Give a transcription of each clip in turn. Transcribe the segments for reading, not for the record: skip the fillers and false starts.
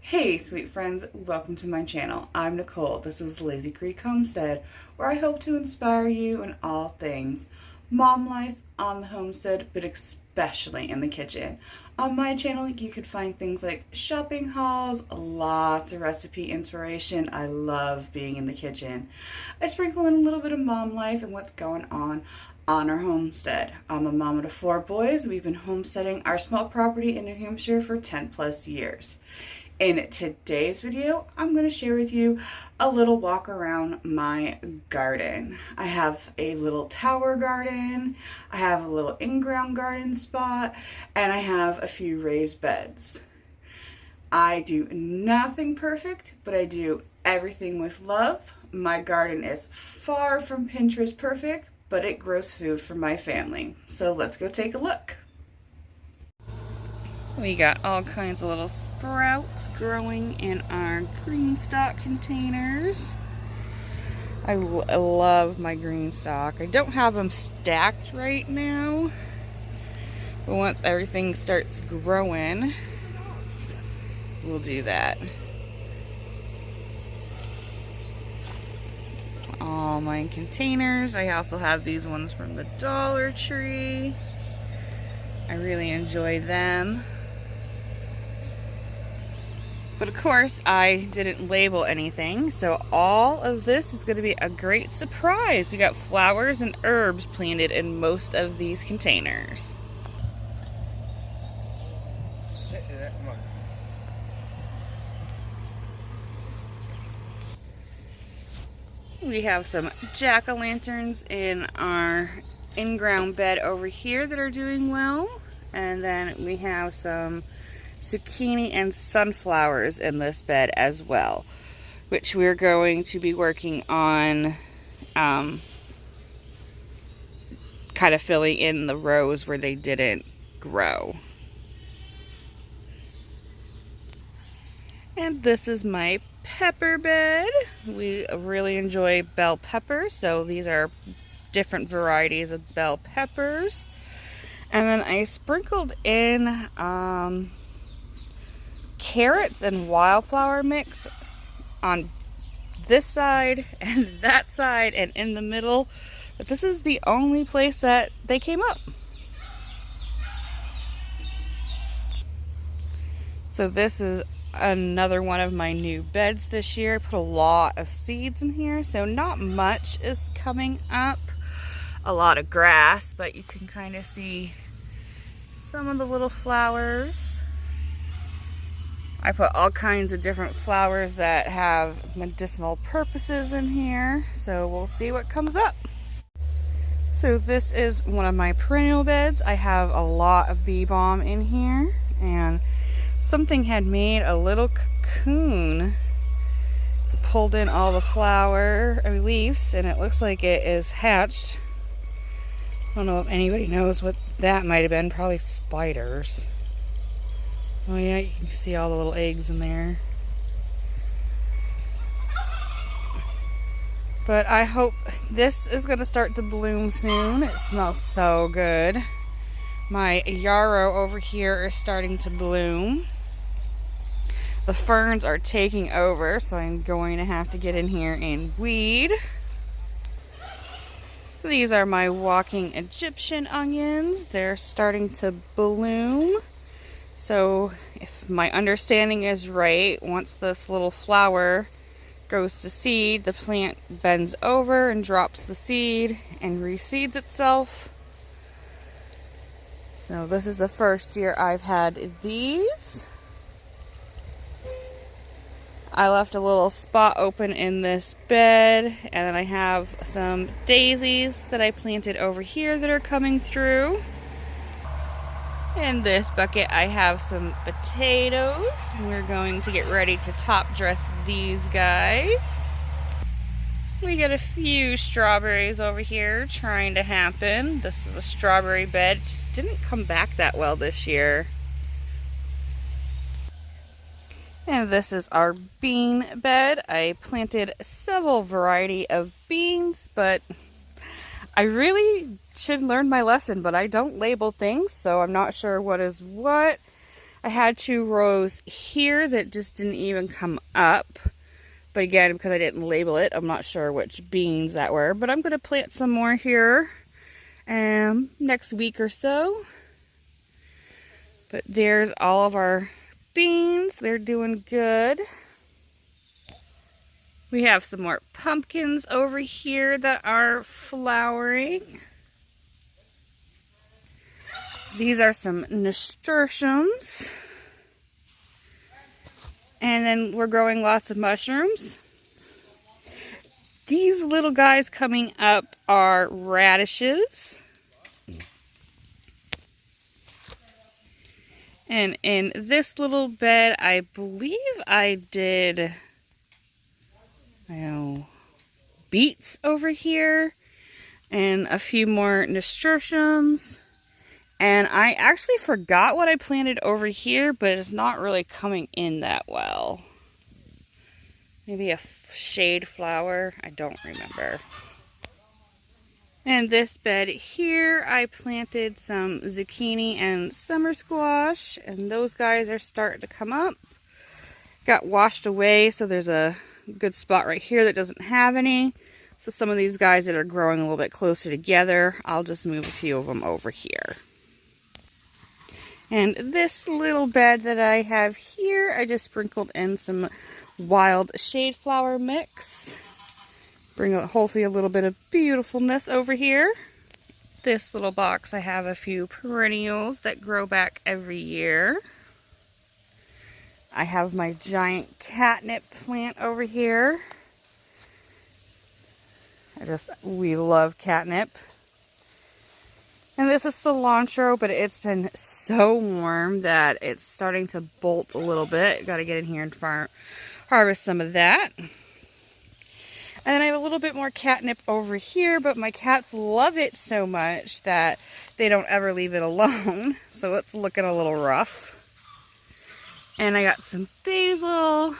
Hey sweet friends, welcome to my channel. I'm Nicole. This is Lazy Creek Homestead, where I hope to inspire you in all things mom life on the homestead, but especially in the kitchen. On my channel you could find things like shopping hauls, lots of recipe inspiration. I love being in the kitchen. I sprinkle in a little bit of mom life and what's going on our homestead. I'm a mom of 4 boys. We've been homesteading our small property in New Hampshire for 10 plus years. In today's video, I'm going to share with you a little walk around my garden. I have a little tower garden, I have a little in-ground garden spot, and I have a few raised beds. I do nothing perfect, but I do everything with love. My garden is far from Pinterest perfect, but it grows food for my family. So let's go take a look. We got all kinds of little sprouts growing in our green stock containers. I love my green stock. I don't have them stacked right now, but once everything starts growing, we'll do that. All my containers. I also have these ones from the Dollar Tree. I really enjoy them. But of course, I didn't label anything, so all of this is going to be a great surprise. We got flowers and herbs planted in most of these containers. We have some jack-o'-lanterns in our in-ground bed over here that are doing well. And then we have some zucchini and sunflowers in this bed as well, which we're going to be working on kind of filling in the rows where they didn't grow. And this is my pepper bed. We really enjoy bell peppers, so these are different varieties of bell peppers. And then I sprinkled in carrots and wildflower mix on this side and that side and in the middle, but this is the only place that they came up. So this is another one of my new beds this year. I put a lot of seeds in here, so not much is coming up. A lot of grass, but you can kind of see some of the little flowers. I put all kinds of different flowers that have medicinal purposes in here, so we'll see what comes up. So this is one of my perennial beds. I have a lot of bee balm in here, and something had made a little cocoon, pulled in all the flower leaves, and it looks like it is hatched. I don't know if anybody knows what that might have been. Probably spiders. Oh yeah, you can see all the little eggs in there. But I hope this is going to start to bloom soon. It smells so good. My yarrow over here is starting to bloom. The ferns are taking over, so I'm going to have to get in here and weed. These are my walking Egyptian onions. They're starting to bloom. So if my understanding is right, once this little flower goes to seed, the plant bends over and drops the seed and reseeds itself. So this is the first year I've had these. I left a little spot open in this bed, and then I have some daisies that I planted over here that are coming through. In this bucket I have some potatoes. We're going to get ready to top dress these guys. We got a few strawberries over here trying to happen. This is a strawberry bed. It just didn't come back that well this year. And this is our bean bed. I planted several variety of beans, but I really should learn my lesson, but I don't label things, so I'm not sure what is what. I had 2 rows here that just didn't even come up. But again, because I didn't label it, I'm not sure which beans that were. But I'm going to plant some more here next week or so. But there's all of our beans. They're doing good. We have some more pumpkins over here that are flowering. These are some nasturtiums. And then we're growing lots of mushrooms. These little guys coming up are radishes. And in this little bed, I believe I did, beets over here. And a few more nasturtiums. And I actually forgot what I planted over here, but it's not really coming in that well. Maybe a shade flower, I don't remember. And this bed here, I planted some zucchini and summer squash, and those guys are starting to come up. Got washed away, so there's a good spot right here that doesn't have any. So some of these guys that are growing a little bit closer together, I'll just move a few of them over here. And this little bed that I have here, I just sprinkled in some wild shade flower mix. Bring hopefully a little bit of beautifulness over here. This little box, I have a few perennials that grow back every year. I have my giant catnip plant over here. We love catnip. And this is cilantro, but it's been so warm that it's starting to bolt a little bit. Got to get in here and harvest some of that. And then I have a little bit more catnip over here, but my cats love it so much that they don't ever leave it alone. So it's looking a little rough. And I got some basil.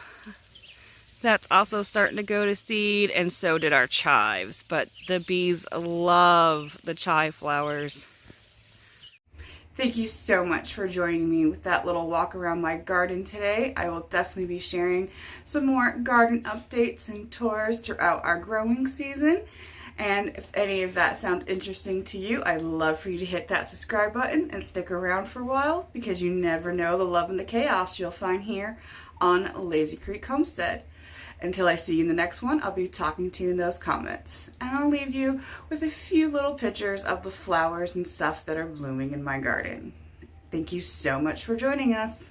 That's also starting to go to seed, and so did our chives. But the bees love the chive flowers. Thank you so much for joining me with that little walk around my garden today. I will definitely be sharing some more garden updates and tours throughout our growing season. And if any of that sounds interesting to you, I'd love for you to hit that subscribe button and stick around for a while, because you never know the love and the chaos you'll find here on Lazy Creek Homestead. Until I see you in the next one, I'll be talking to you in those comments. And I'll leave you with a few little pictures of the flowers and stuff that are blooming in my garden. Thank you so much for joining us.